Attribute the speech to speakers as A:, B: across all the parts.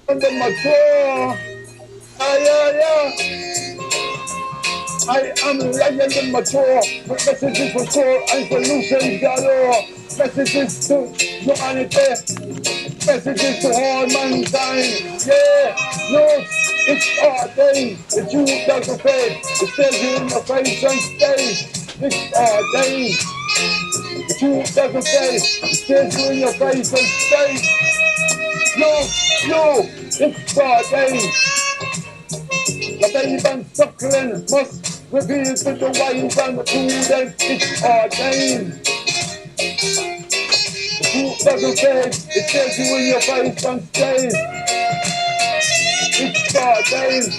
A: And the mature. I am lion and mature, with messages for core and solutions galore. Messages to humanity, messages to all mankind. Yeah, no, it's ordained. The truth doesn't fade. It stays in your face and stays. It's ordained. The truth doesn't fade. It stays in your face and stays. No, it's ordained. The babe and suckling must reveal to the wise and the prudent. It's ordained. The truth doesn't fade. It stays you in your face and stays. It's ordained.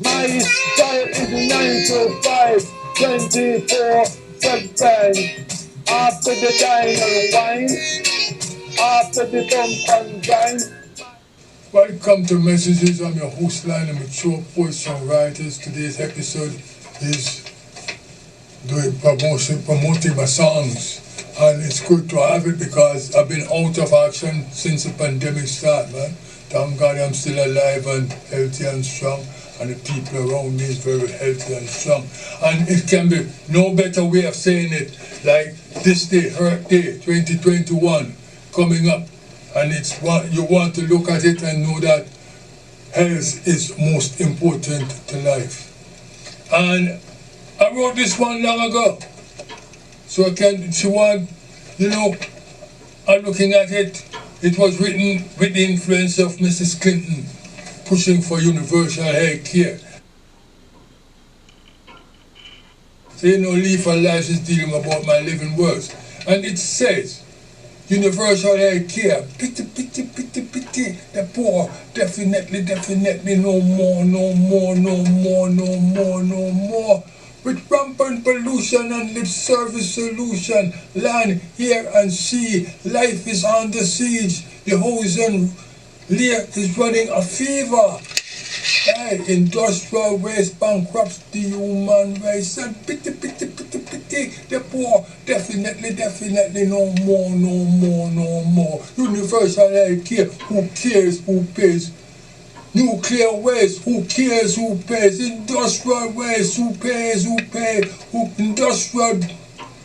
A: My style is 9 to 5, 24/7. After the dine and wine, after the bump and grind.
B: Welcome to Messages. I'm your host, Line and Mature Poets and Writers. Today's episode is promoting my songs. And it's good to have it because I've been out of action since the pandemic started, man. Thank God I'm still alive and healthy and strong. And the people around me is very healthy and strong. And it can be no better way of saying it like this day, Earth Day 2021, coming up. And it's what you want to look at it and know that health is most important to life. And I wrote this one long ago. So I'm looking at it, it was written with the influence of Mrs. Clinton pushing for universal health care. So Leaf of Life is dealing about my living words. And it says, universal health care, pity, pity, pity, pity, the poor, definitely, no more, no more, no more, no more, no more. With rampant pollution and lip service solution, land, air and sea, life is under siege. The ozone layer is running a fever. Hey, industrial waste bankrupts the human race, and pity, pity, pity, pity, the poor, definitely no more, no more, no more. Universal health care, who cares, who pays? Nuclear waste, who cares, who pays? Industrial waste, who pays, who pay? Who industrial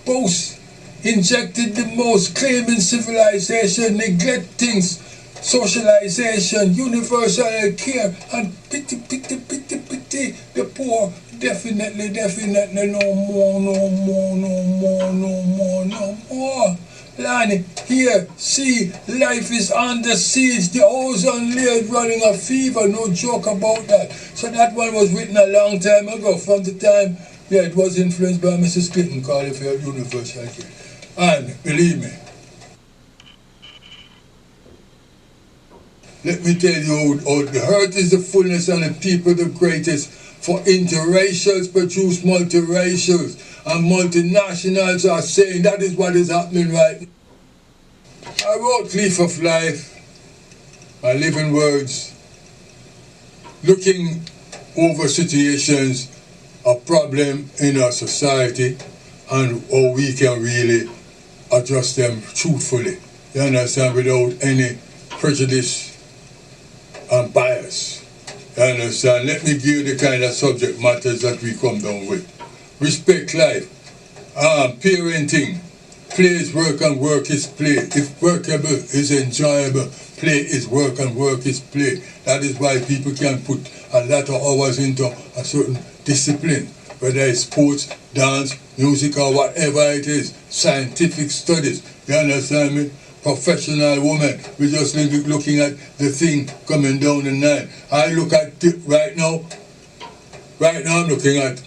B: boasts injected the most, claiming civilization, neglect things, socialization, universal health care, and pity, pity, pity, pity, the poor, definitely no more, no more, no more, no more, no more. Land, here, see, life is under siege, the ozone layer is running a fever, no joke about that. So that one was written a long time ago, from the time, it was influenced by Mrs. Clinton, called it for universal care. And, believe me, let me tell you, the earth is the fullness and the people the greatest. For interracials produce multiracials, and multinationals are saying that is what is happening right now. I wrote Leaf of Life, my living words, looking over situations, a problem in our society, and how we can really address them truthfully. You understand, without any prejudice and bias. You understand? Let me give you the kind of subject matters that we come down with. Respect life. Parenting. Play is work and work is play. If workable is enjoyable, play is work and work is play. That is why people can put a lot of hours into a certain discipline, whether it's sports, dance, music or whatever it is, scientific studies. You understand me? Professional woman. We're just looking at the thing coming down the line. I look at it right now I'm looking at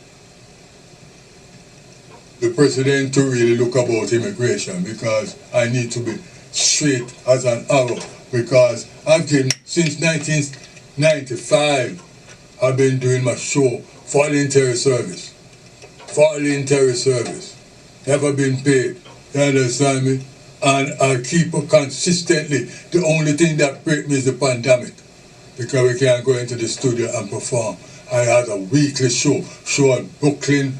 B: the president to really look about immigration, because I need to be straight as an arrow, because I've been, since 1995, I've been doing my show, voluntary service. Never been paid. You understand me? And I keep it consistently. The only thing that breaks me is the pandemic, because we can't go into the studio and perform. I had a weekly show in Brooklyn,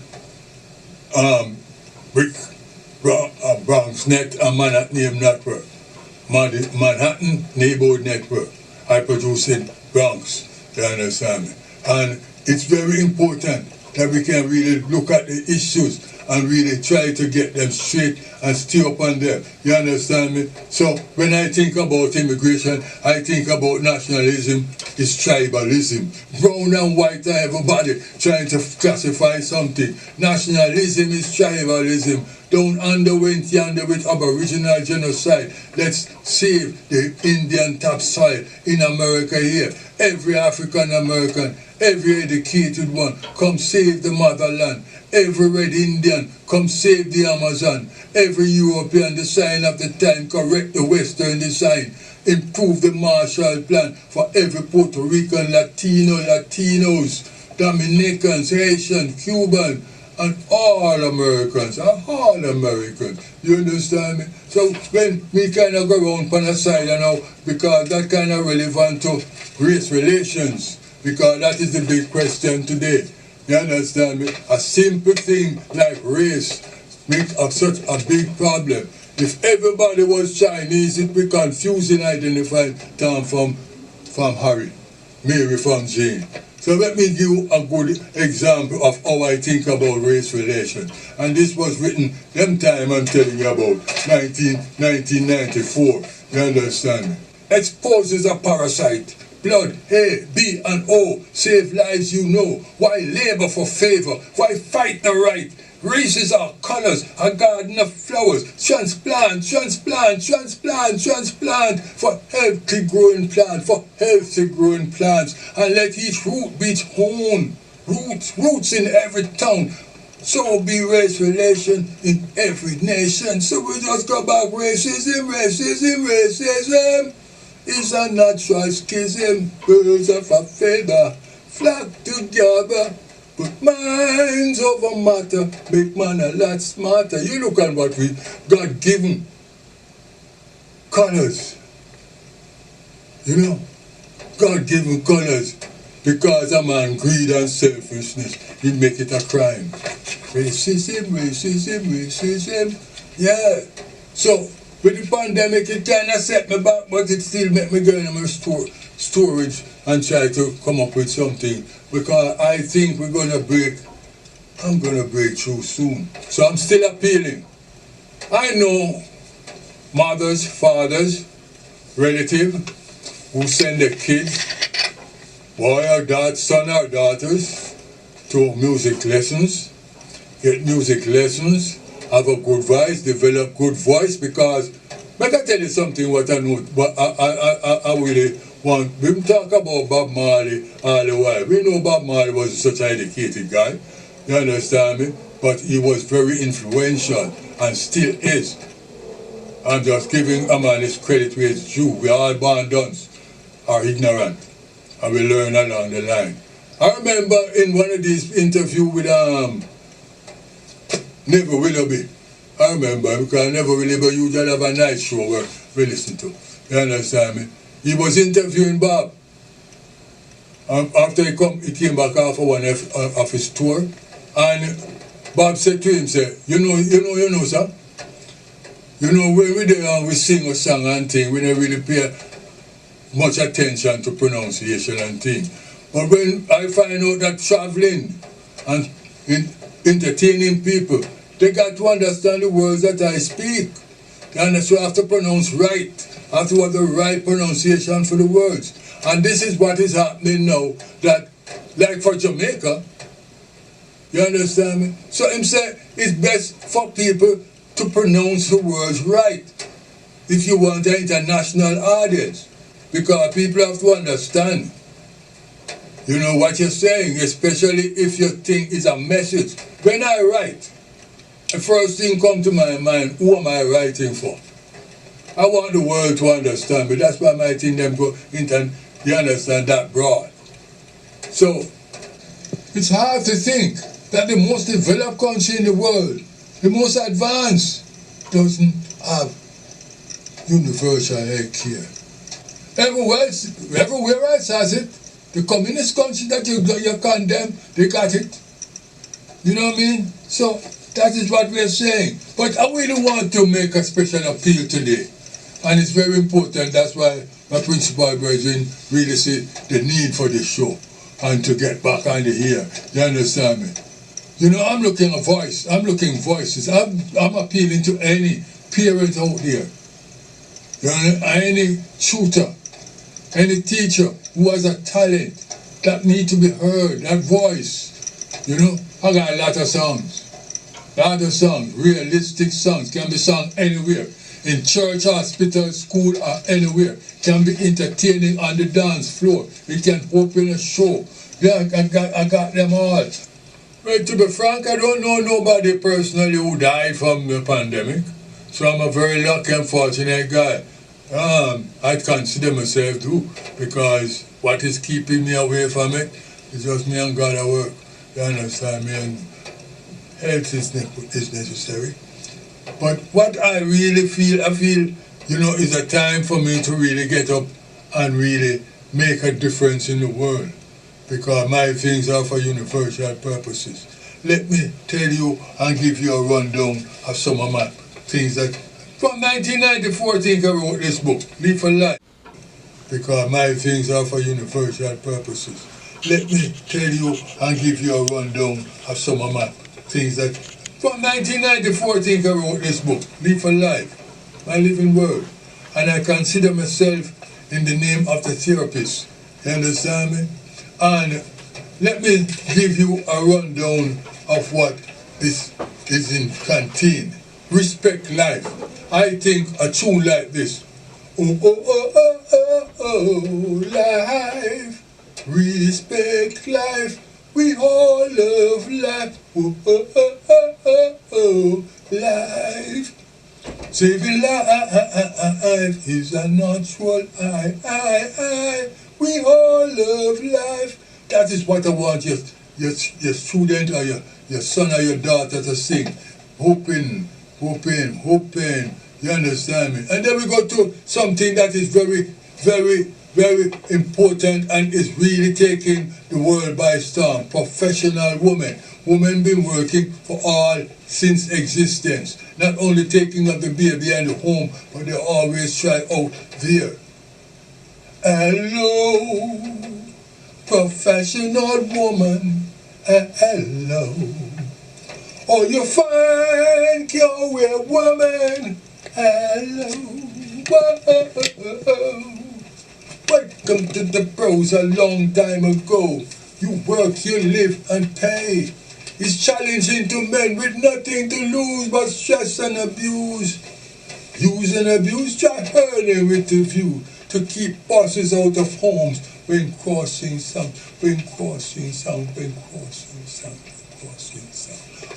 B: Bronx Net and Manhattan Network. Manhattan Neighborhood Network. I produce in Bronx. You understand me? And it's very important that we can really look at the issues and really try to get them straight and stay up on them. You understand me? So when I think about immigration, I think about nationalism, it's tribalism. Brown and white and everybody trying to classify something. Nationalism is tribalism. Don't underwent yonder with aboriginal genocide. Let's save the Indian topsoil in America here. Every African American, every educated one, come save the motherland. Every red Indian, come save the Amazon. Every European, the sign of the time, correct the Western design. Improve the Marshall Plan for every Puerto Rican, Latinos, Dominicans, Haitian, Cuban, and all Americans, you understand me? So when we kind of go around on the side now, because that kind of relevant to race relations, because that is the big question today. You understand me? A simple thing like race makes such a big problem. If everybody was Chinese, it would be confusing identifying Tom from Harry, Mary from Jane. So let me give you a good example of how I think about race relations. And this was written them time I'm telling you about, 1994. You understand me? Exposes a parasite. Blood, A, B, and O, save lives you know. Why labor for favor? Why fight the right? Races are colors, a garden of flowers. Transplant for healthy growing plants, and let each root be its own. Roots in every town. So be race relation in every nation. So we just go back racism. It's a natural schism. Birds of a feather flock together. Put minds over matter, make man a lot smarter. You look at what we God given colors. You know, God given colors because a man greed and selfishness, he make it a crime. Racism. Yeah. So with the pandemic, it kind of set me back, but it still make me go in my storage and try to come up with something, because I think I'm gonna break through soon. So I'm still appealing. I know mothers, fathers, relatives who send their kids, boy or daughter, son or daughters, to music lessons, get music lessons, have a good voice, develop good voice, because I can tell you something what I know, but I really want. We talk about Bob Marley all the while. We know Bob Marley was such an educated guy, you understand me? But he was very influential and still is. I'm just giving a man his credit where it's due. We all born dunce or ignorant, and we learn along the line. I remember in one of these interviews with Never Willoughby. I remember, because Never Willoughby usually have a night show where we listen to. You understand me? He was interviewing Bob. After he came back after one of his tour, and Bob said to him, say, you know, sir, you know, when we there and we sing a song and thing, we don't really pay much attention to pronunciation and thing. But when I find out that traveling and entertaining people, they got to understand the words that I speak. And so I have to pronounce right. I have to have the right pronunciation for the words. And this is what is happening now, that, like for Jamaica, you understand me? So him say it's best for people to pronounce the words right if you want an international audience. Because people have to understand, you know, what you're saying, especially if your thing is a message. When I write, the first thing come to my mind, who am I writing for? I want the world to understand me. That's why my thing them go into, you understand, that broad. So it's hard to think that the most developed country in the world, the most advanced, doesn't have universal health care. Everywhere else has it. The communist country that you condemn, they got it. You know what I mean? So that is what we're saying. But I really want to make a special appeal today. And it's very important. That's why my principal brethren really see the need for this show and to get back on the air. You understand me? You know, I'm looking a voice. I'm looking voices. I'm appealing to any parent out there. You know, any tutor, any teacher who has a talent that need to be heard, that voice. You know, I got a lot of songs. Realistic songs, can be sung anywhere. In church, hospital, school, or anywhere. Can be entertaining on the dance floor. It can open a show. Yeah, I got them all. Well, to be frank, I don't know nobody personally who died from the pandemic. So I'm a very lucky and fortunate guy. I consider myself too, because what is keeping me away from it is just me and God at work. You understand me? And health is necessary. But what I really feel, you know, is a time for me to really get up and really make a difference in the world. Because my things are for universal purposes. Let me tell you and give you a rundown of some of my things that from 1994 I think I wrote this book, Live for Life. Because my things are for universal purposes. Let me tell you and give you a rundown of some of my things that from 1994 I think I wrote this book, Live for Life, my living word. And I consider myself in the name of the therapist. You understand me? And let me give you a rundown of what this is in contained. Respect life. I think a tune like this. Oh, oh, oh, oh, oh, oh, life. Respect life. We all love life. Oh, oh, oh, oh, oh, oh, life. Saving life is a natural I. We all love life. That is what I want your student or your son or your daughter to sing. Hoping. You understand me? And then we go to something that is very, very, very important and is really taking the world by storm. Professional women. Women been working for all since existence. Not only taking up the baby and the home, but they always try out there. Hello, professional woman. Hello. Oh, you fine, you're a woman. Hello. Whoa. Welcome to the pros a long time ago. You work, you live, and pay. It's challenging to men with nothing to lose but stress and abuse. Use and abuse, try hurling with the view to keep bosses out of homes when crossing some.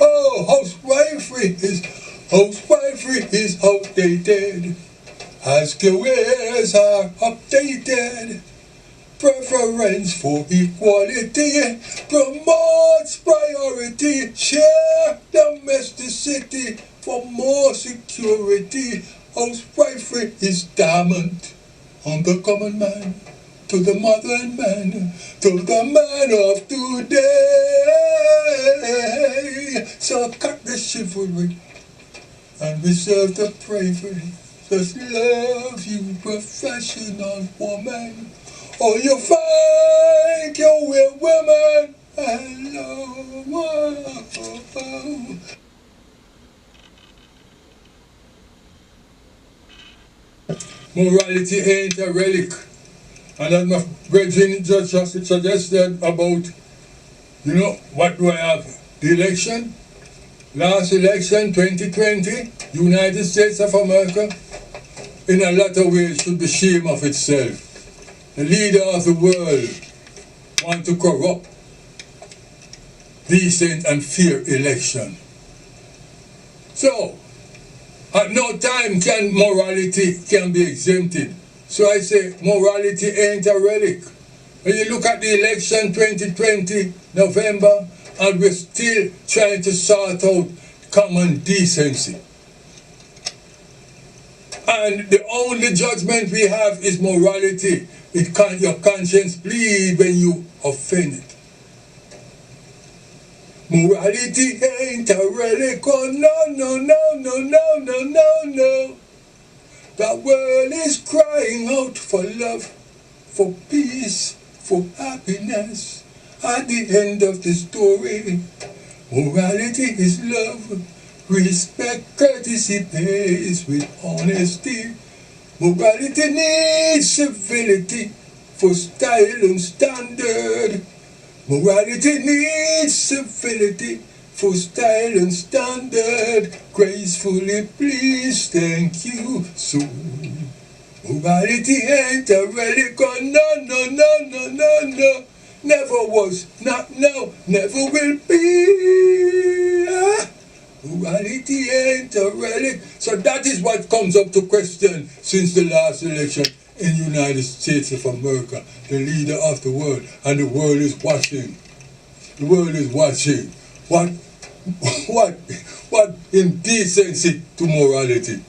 B: Oh, housewifery is outdated as careers are updated. Preference for equality promotes priority. Share domesticity for more security. Housewifery is dormant on the common man, to the mother and man, to the man of today. So cut the chivalry and reserve the bravery. Just love you, professional woman. Oh, you fine, you're a woman. Hello. Morality ain't a relic. And as my brethren just suggested about, you know, what do I have? The election, last election, 2020, United States of America, in a lot of ways should be ashamed of itself. The leader of the world want to corrupt decent and fair election. So, at no time can morality be exempted. So I say morality ain't a relic. When you look at the election 2020, November, and we're still trying to sort out common decency. And the only judgment we have is morality. Your conscience bleed when you offend it. Morality ain't a relic, oh no. The world is crying out for love, for peace, for happiness. At the end of the story, morality is love. Respect, courtesy pays with honesty. Morality needs civility for style and standard. Morality needs civility for style and standard. Gracefully, please, thank you. So, morality ain't a relic. Oh, no, no, no, no, no, no. Never was, not now, never will be. Morality ain't a relic. So that is what comes up to question since the last election in the United States of America, the leader of the world, and the world is watching. The world is watching. What indecency to morality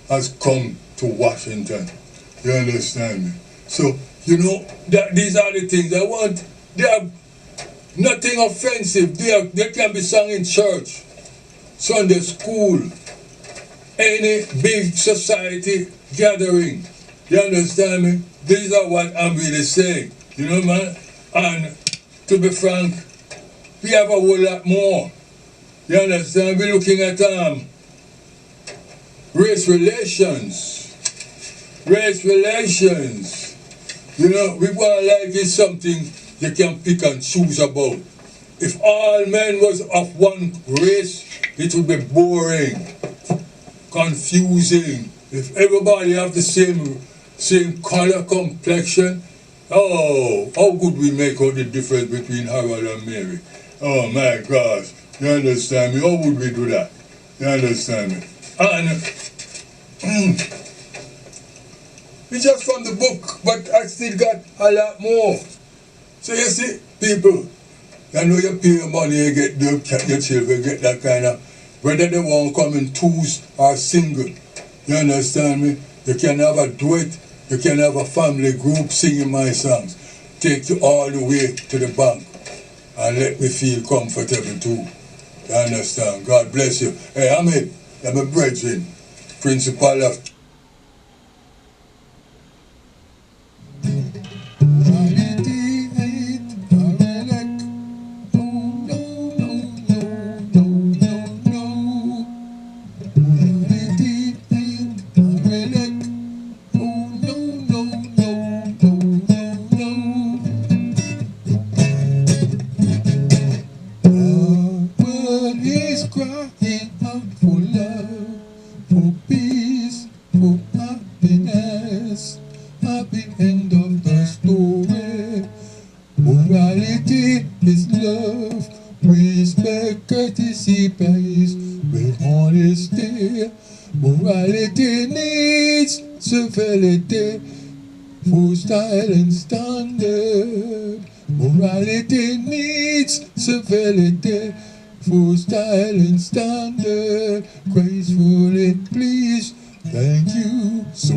B: has come to Washington. You understand me? So, you know, these are the things I want. They are nothing offensive. They can be sung in church, Sunday school, any big society gathering. You understand me? These are what I'm really saying. You know, man? And to be frank, we have a whole lot more. You understand? We're looking at race relations. Race relations. You know, we want life is something you can pick and choose about. If all men was of one race, it would be boring, confusing. If everybody have the same color complexion, oh, how could we make out the difference between Harold and Mary? Oh my gosh, you understand me? How would we do that? You understand me? And it's just from the book, but I still got a lot more. So you see, people, you know you pay your money, you get your children get that kind of, whether they want to come in twos or single, you understand me? You can have a duet, you can have a family group singing my songs, take you all the way to the bank and let me feel comfortable too. You understand? God bless you. Hey, I'm a brethren, principal of morality needs civility for style and standard. Morality needs civility for style and standard. Gracefully, please, thank you so.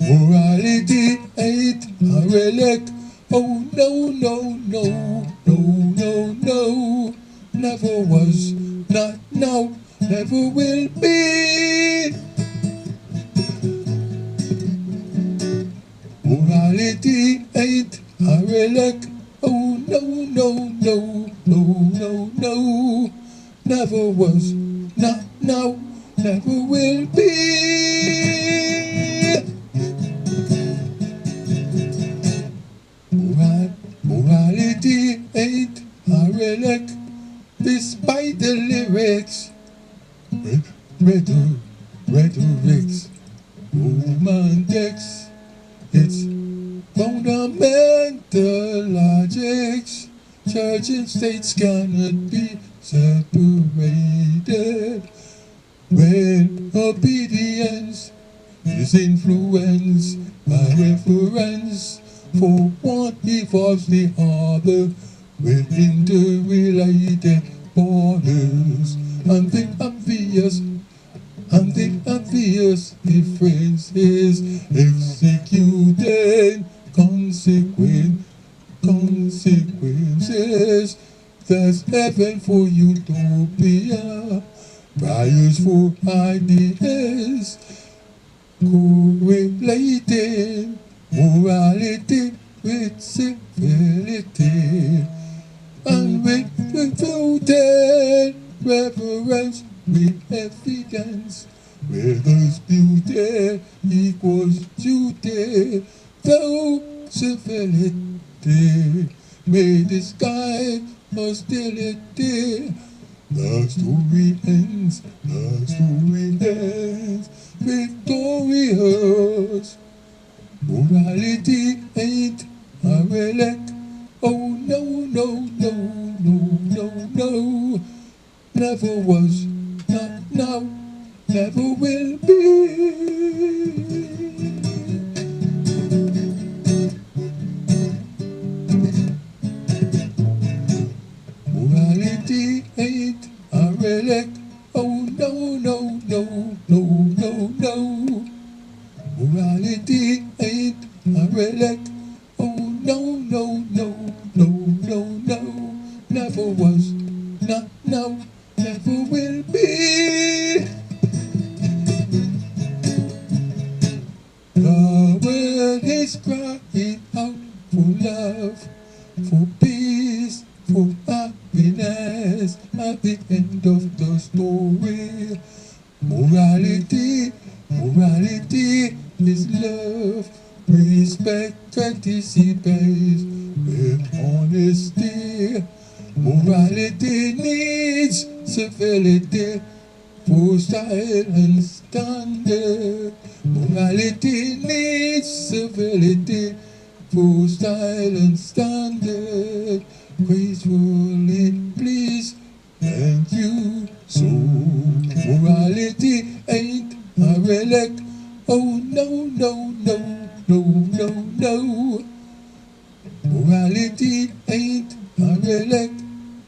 B: Morality ain't a relic. Oh no, no, no, no, no, no. Never was, not now, never will be. Morality ain't a relic. Oh no, no, no, no, no, no. Never was, not now, never will be. Morality ain't a relic. Despite the lyrics, rhetorics, romantics, it's fundamental logics. Church and states cannot be separated when obedience is influenced by reference. For one evolves the other with interrelated borders, and the obvious difference is executing consequences. There's heaven for utopia, Values for ideas correlated, morality with civility, and with the reverence with evidence. Where there's beauty equals duty, though civility may disguise hostility. The story ends, victorious. Morality ain't a relic. Oh no, no, no, no, no, no. Never was, not now, never will be. Morality ain't a relic. Oh no, no, no, no, no, no. Morality ain't a relic. Oh no, no, no, no, no, no. Never was, not now, never will be. The world is crying out for love, for peace, for happiness at the end of the story. Morality, morality is love, respect, courtesy, pays with honesty. Morality needs civility for style and standard. Morality needs civility for style and standard. Gracefully, please, thank you. So, morality ain't a relic. Oh no, no, no, no, no, no. Morality ain't a relic.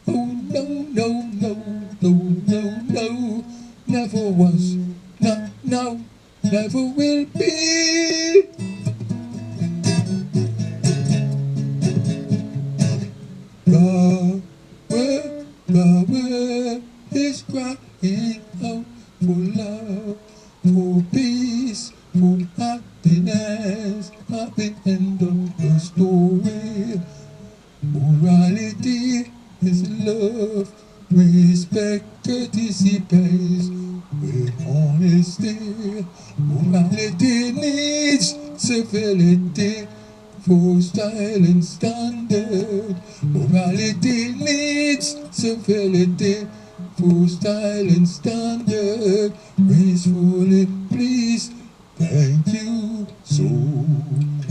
B: Oh no, no, no, no, no, no. Never was, not now, never will be. The world is crying out for love, for peace, for happiness at the end of the story. Morality is love, respect, courtesy pays with honesty. Morality needs civility for style and standard. Morality needs civility for style and standard. Gracefully, please, thank you. So,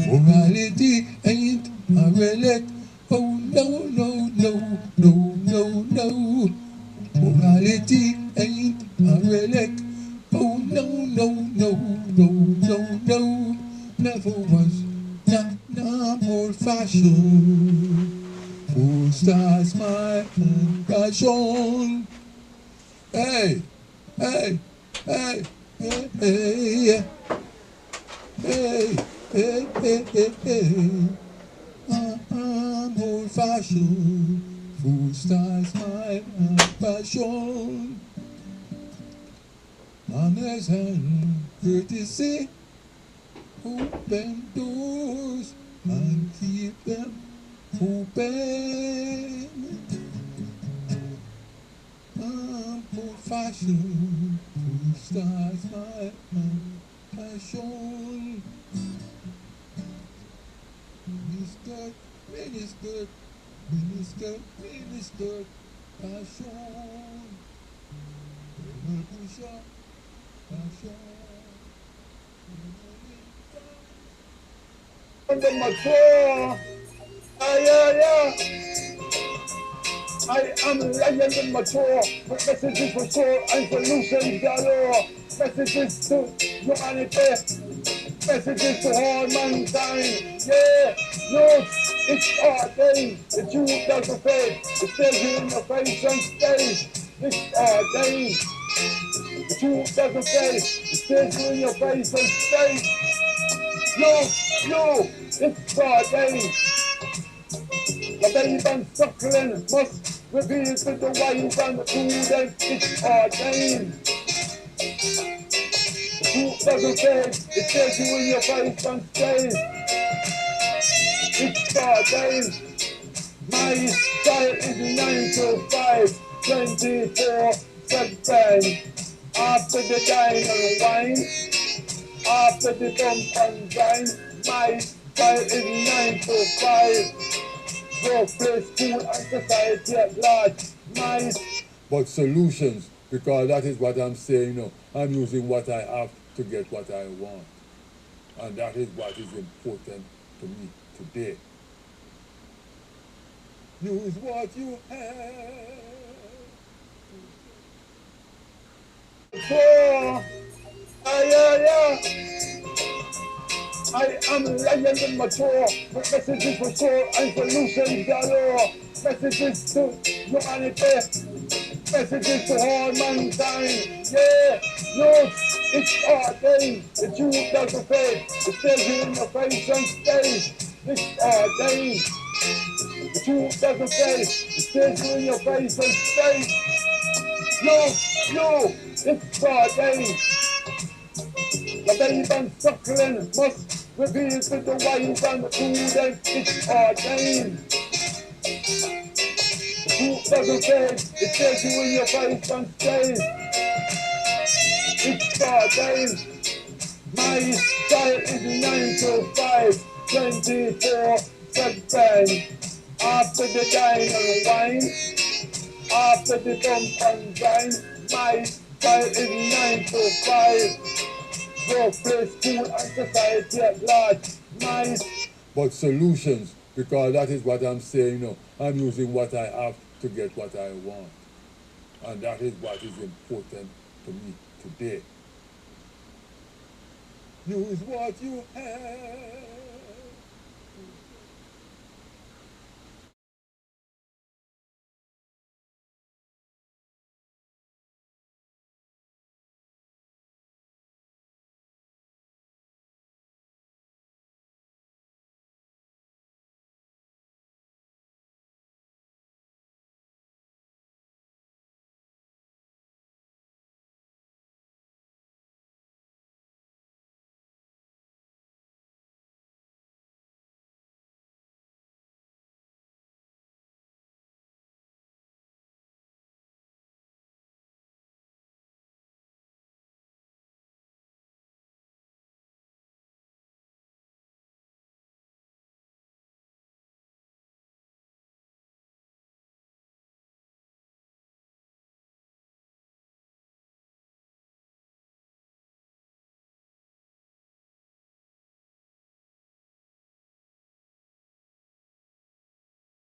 B: morality ain't a relic. Oh no, no, no, no, no, no. Morality ain't a relic. Oh no, no, no, no, no, no. Never was, not now, old fashioned. Full stars, my passion. Hey, hey, hey, hey, hey, hey, hey, hey, hey, hey. I'm old fashioned, full stars, my passion. Manners and courtesy, open doors and keep them open. I'm old fashioned, full stars, my passion. Miniskirt, miniskirt, miniskirt, miniskirt, passion. Push up, passion.
A: Under mature. Yeah. I am lion and mature. With messages for sure and solutions galore. Messages to humanity. Messages to all mankind. Yeah, look, it's our day. The truth doesn't fade. It stays in your face and stays. It's our day. The truth doesn't fade. It stays in your face and stays. Yo, it's our day. The babe and suckling must revealed to the wise and the prudent, it's ordained. The truth doesn't fade, it stares you in your face and stays. It's ordained. My style is 9 to 5, 24/7. After the dine and wine, after the bump and grind, my style is 9 to 5. Workplace, school and society at large. My but solutions, because that is what I'm saying now. I'm using what I have to get what I want. And that is what is important to me today. Use what you have. So, yeah. I am lion and mature, with messages for sure and solutions galore. Messages to humanity, messages to all mankind. Yeah, no, it's ordained. The truth doesn't fade. It stays in your face and stays. It's ordained. The truth doesn't fade. It stays in your face and stays. No, it's ordained. The babe and suckling must reveal to the wise and the prudent, it's ordained. The truth doesn't fade, it stares you in your face and stays. It's ordained. My style is 9 to 5, 24/7. After the dine and wine, after the bump and grind, my style is 9 to 5. Workplace, school and society at large. Nice. But solutions, because that is what I'm saying now. I'm using what I have to get what I want. And that is what is important to me today. Use what you have.